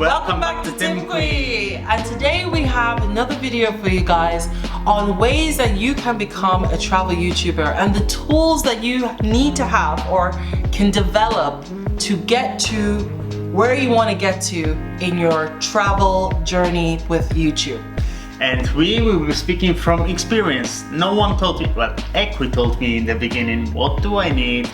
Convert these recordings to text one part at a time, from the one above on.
Welcome back to Tymkwi! And today we have another video for you guys on ways that you can become a travel YouTuber and the tools that you need to have or can develop to get to where you want to get to in your travel journey with YouTube. And we will be speaking from experience. No one told me, well, Tymkwi told me in the beginning, what do I need?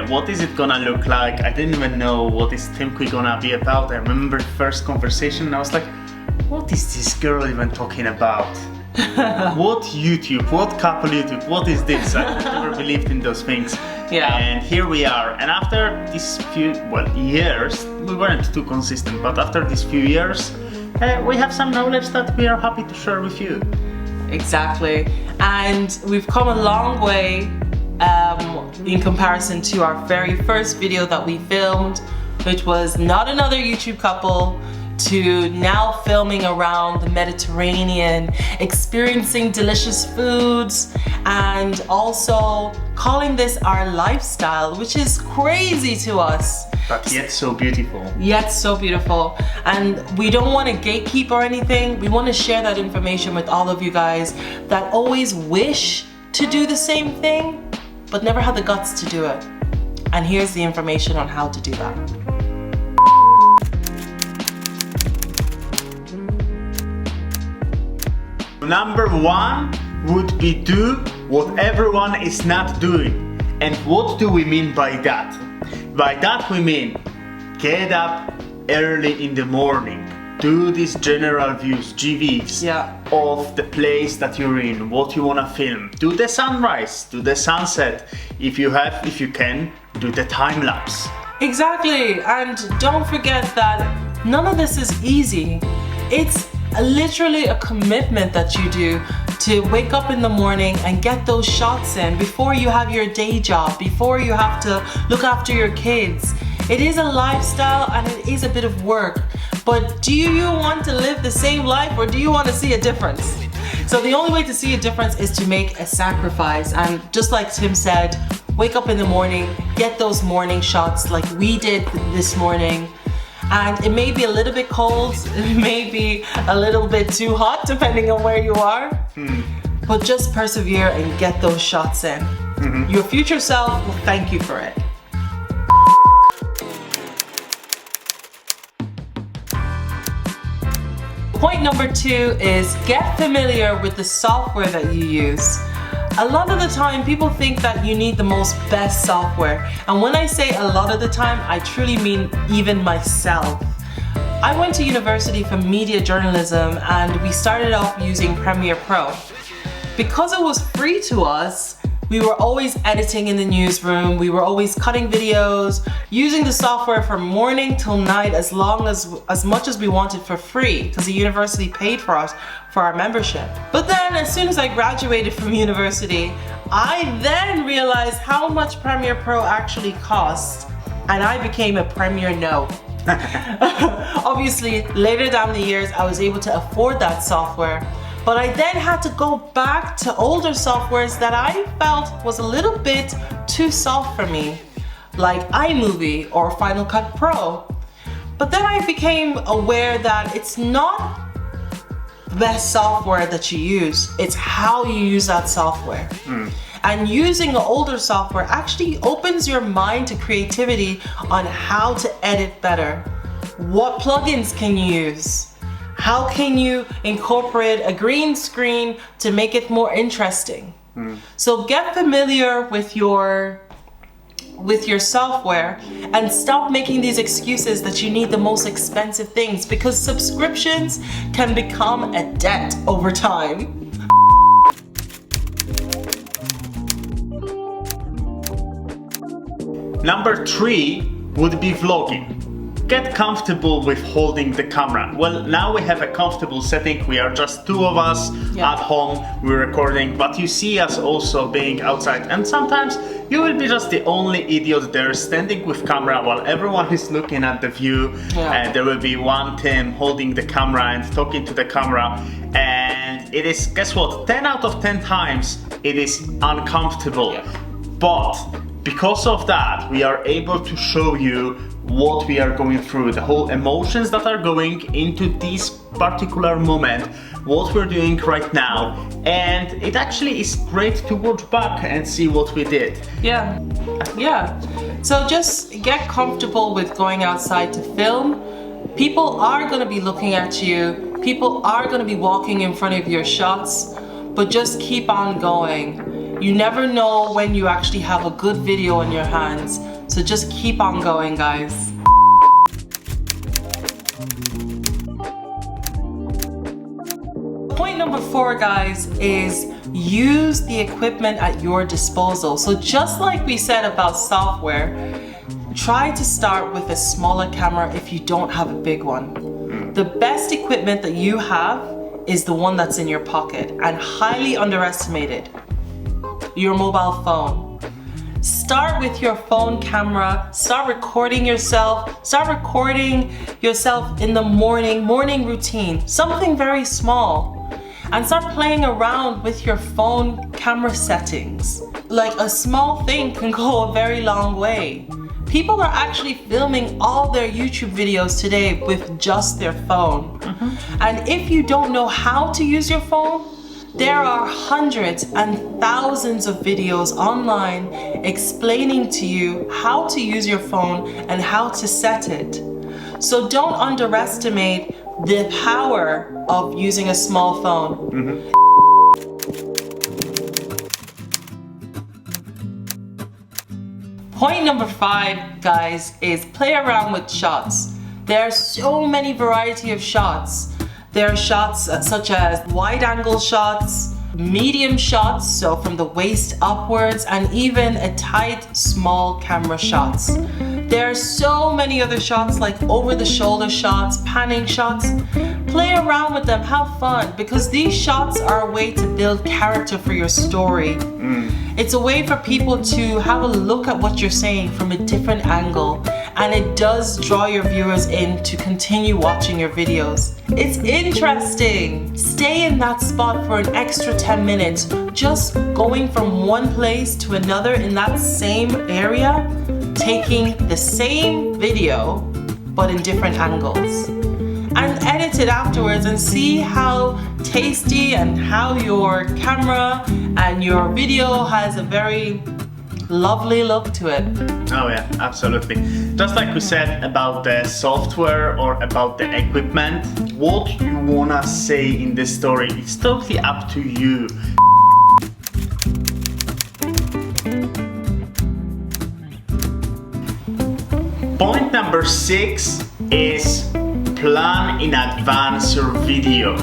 What is it gonna look like? I didn't even know what is Tymkwi gonna be about. I remember the first conversation and I was like, what is this girl even talking about? What YouTube? What couple YouTube? What is this? I never believed in those things. Yeah. And here we are. And after these few, years, we weren't too consistent, but after these few years, we have some knowledge that we are happy to share with you. Exactly. And we've come a long way in comparison to our very first video that we filmed, which was not another YouTube couple, to now filming around the Mediterranean, experiencing delicious foods, and also calling this our lifestyle, which is crazy to us. But yet so beautiful. Yet so beautiful. And we don't want to gatekeep or anything. We want to share that information with all of you guys that always wish to do the same thing, but never had the guts to do it. And here's the information on how to do that. Number one would be do what everyone is not doing. And what do we mean by that? By that we mean get up early in the morning, do these general views, GVs, of the place that you're in, what you want to film. Do the sunrise, do the sunset. If you can, do the time lapse. Exactly, and don't forget that none of this is easy. It's literally a commitment that you do to wake up in the morning and get those shots in before you have your day job, before you have to look after your kids. It is a lifestyle and it is a bit of work, but do you want to live the same life or do you want to see a difference? So the only way to see a difference is to make a sacrifice, and just like Tim said, wake up in the morning, get those morning shots like we did this morning. And it may be a little bit cold, it may be a little bit too hot depending on where you are, but just persevere and get those shots in. Your future self will thank you for it. Point number 2 is get familiar with the software that you use. A lot of the time people think that you need the most best software, and when I say a lot of the time, I truly mean even myself. I went to university for media journalism and we started off using Premiere Pro. Because it was free to us, we were always editing in the newsroom, we were always cutting videos, using the software from morning till night as much as we wanted for free, because the university paid for us for our membership. But then as soon as I graduated from university, I then realized how much Premiere Pro actually costs, and I became a Premiere no. Obviously, later down the years, I was able to afford that software, but I then had to go back to older softwares that I felt was a little bit too soft for me, like iMovie or Final Cut Pro. But then I became aware that it's not the best software that you use, it's how you use that software. And using the older software actually opens your mind to creativity on how to edit better. What plugins can you use? How can you incorporate a green screen to make it more interesting? So get familiar with your software and stop making these excuses that you need the most expensive things, because subscriptions can become a debt over time. Number 3 would be vlogging. Get comfortable with holding the camera. Well, now we have a comfortable setting. We are just two of us at home, we're recording, but you see us also being outside, and sometimes you will be just the only idiot there standing with camera while everyone is looking at the view, and there will be one Tim holding the camera and talking to the camera, and it is, guess what, 10 out of 10 times it is uncomfortable. But because of that, we are able to show you what we are going through, the whole emotions that are going into this particular moment, what we're doing right now, and it actually is great to watch back and see what we did. Yeah. So just get comfortable with going outside to film. People are going to be looking at you. People are going to be walking in front of your shots, but just keep on going. You never know when you actually have a good video in your hands. So just keep on going, guys. Point number 4, guys, is use the equipment at your disposal. So just like we said about software, try to start with a smaller camera if you don't have a big one. The best equipment that you have is the one that's in your pocket, and highly underestimated, your mobile phone. Start with your phone camera, start recording yourself, in the morning routine, something very small. And start playing around with your phone camera settings. Like, a small thing can go a very long way. People are actually filming all their YouTube videos today with just their phone. And if you don't know how to use your phone, there are hundreds and thousands of videos online explaining to you how to use your phone and how to set it. So don't underestimate the power of using a small phone. Point number 5, guys, is play around with shots. There are so many variety of shots. There are shots such as wide angle shots, medium shots, so from the waist upwards, and even a tight, small camera shots. There are so many other shots like over the shoulder shots, panning shots. Play around with them, have fun, because these shots are a way to build character for your story. It's a way for people to have a look at what you're saying from a different angle, and it does draw your viewers in to continue watching your videos. It's interesting. Stay in that spot for an extra 10 minutes, just going from one place to another in that same area, taking the same video but in different angles, and edit it afterwards and see how tasty and how your camera and your video has a very lovely look to it. Oh yeah, absolutely. Just like we said about the software or about the equipment, what you wanna say in the story, it's totally up to you. Point number 6 is plan in advance your video.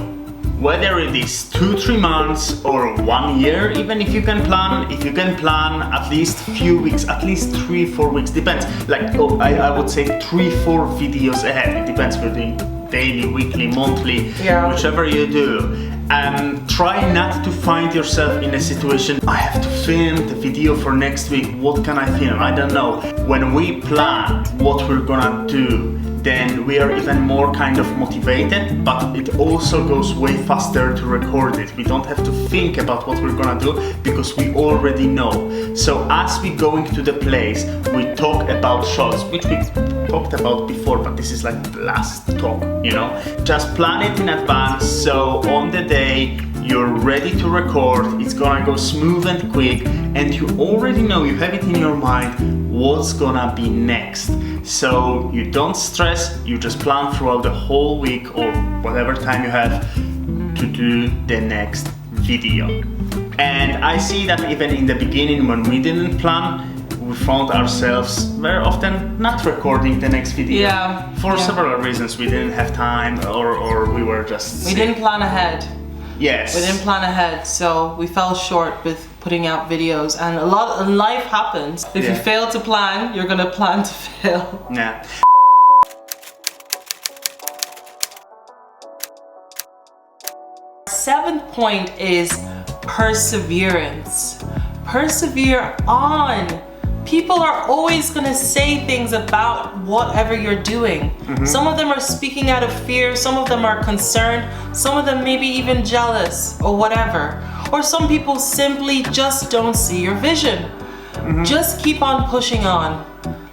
Whether it is 2-3 months or 1 year, even if you can plan at least few weeks, at least 3-4 weeks, depends. Like, I would say 3-4 videos ahead. It depends if you're doing daily, weekly, monthly, whichever you do. And try not to find yourself in a situation, I have to film the video for next week, what can I film? I don't know. When we plan what we're gonna do, then we are even more kind of motivated, but it also goes way faster to record it. We don't have to think about what we're gonna do because we already know. So as we going to the place, we talk about shots, which we talked about before, but this is like the last talk, you know? Just plan it in advance, so on the day you're ready to record, it's gonna go smooth and quick, and you already know, you have it in your mind, what's gonna be next. So you don't stress, you just plan throughout the whole week or whatever time you have to do the next video. And I see that even in the beginning when we didn't plan, we found ourselves very often not recording the next video. For several reasons. We didn't have time or we were just sick. We didn't plan ahead. Yes. We didn't plan ahead, so we fell short with putting out videos, and a lot of life happens. If you fail to plan, you're gonna plan to fail. Yeah. Seventh point is perseverance. Persevere on. People are always gonna say things about whatever you're doing. Some of them are speaking out of fear, some of them are concerned, some of them maybe even jealous or whatever. Or some people simply just don't see your vision. Just keep on pushing on.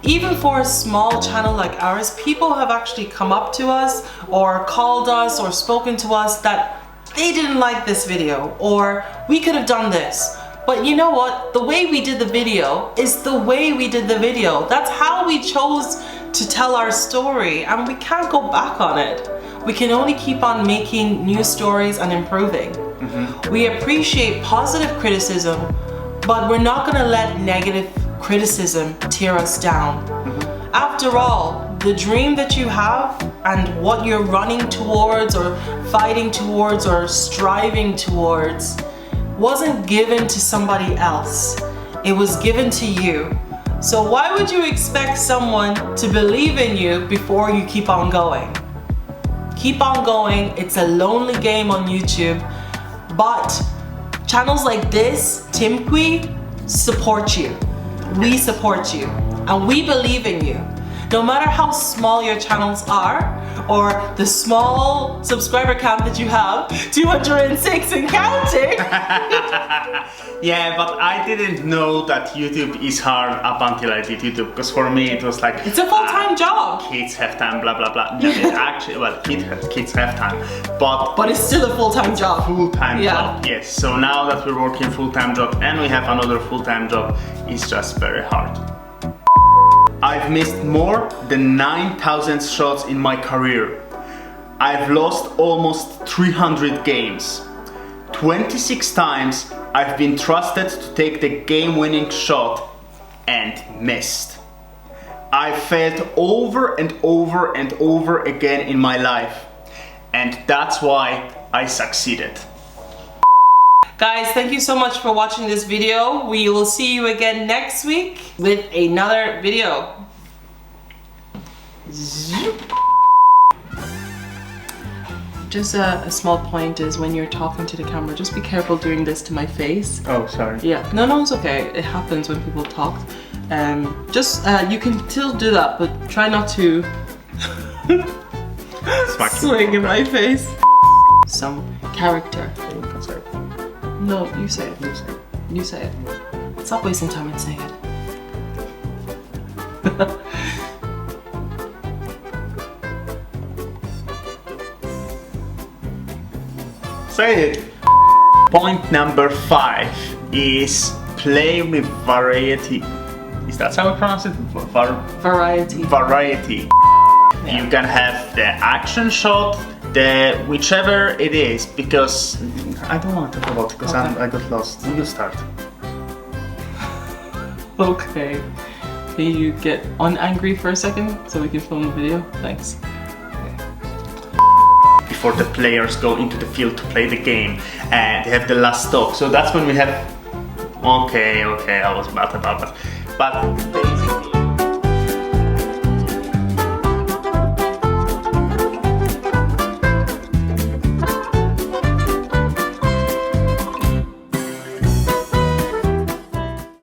even for a small channel like ours, people have actually come up to us or called us or spoken to us that they didn't like this video, or we could have done this. But you know what? The way we did the video is the way we did the video. That's how we chose to tell our story, and we can't go back on it. We can only keep on making new stories and improving. We appreciate positive criticism, but we're not gonna let negative criticism tear us down. After all, the dream that you have and what you're running towards or fighting towards or striving towards wasn't given to somebody else. It was given to you. So why would you expect someone to believe in you before you keep on going? Keep on going. It's a lonely game on YouTube, but channels like this, Tymkwi, support you. We support you and we believe in you. No matter how small your channels are or the small subscriber count that you have, 206 and counting. Yeah, but I didn't know that YouTube is hard up until I did YouTube, because for me it was like, it's a full-time job. Kids have time, blah blah blah. Yeah, actually, well, kids have time, but it's still a full-time job. Full-time job, yes. So now that we're working full-time job and we have another full-time job, it's just very hard. I've missed more than 9,000 shots in my career. I've lost almost 300 games. 26 times I've been trusted to take the game-winning shot and missed. I've failed over and over and over again in my life, and that's why I succeeded. Guys, thank you so much for watching this video. We will see you again next week with another video. Just a small point is when you're talking to the camera, just be careful doing this to my face. Oh, sorry. Yeah, no, it's okay. It happens when people talk. You can still do that, but try not to swing in my face. Some character. No, you say it. You say it. Stop wasting time and say it. Say it. Point number 5 is play with variety. Is that how I pronounce it? Variety. Variety. Yeah. You can have the action shot, the whichever it is, because I don't want to talk about it because I got lost. You start. Okay. Can you get unangry for a second so we can film the video? Thanks. Before the players go into the field to play the game, and they have the last stop. So that's when we have. Okay, I was bad about that. But basically.